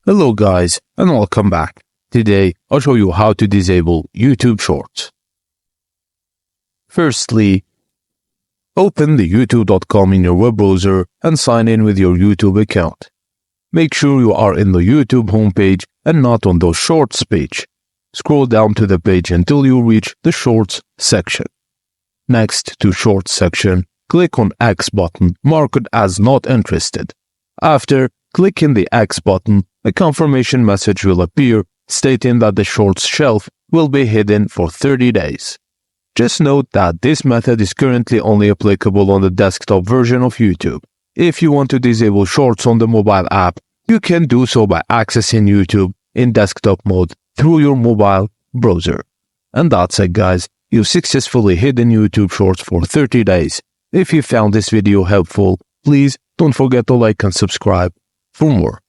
Hello guys and welcome back. Today I'll show you how to disable YouTube Shorts. Firstly, open the youtube.com in your web browser and sign in with your YouTube account. Make sure you are in the YouTube homepage and not on the Shorts page. Scroll down to the page until you reach the Shorts section. Next to Shorts section, click on X button marked as not interested. After clicking the X button, a confirmation message will appear stating that the Shorts shelf will be hidden for 30 days. Just note that this method is currently only applicable on the desktop version of YouTube. If you want to disable Shorts on the mobile app, you can do so by accessing YouTube in desktop mode through your mobile browser. And that's it guys, you've successfully hidden YouTube Shorts for 30 days. If you found this video helpful, please don't forget to like and subscribe for more.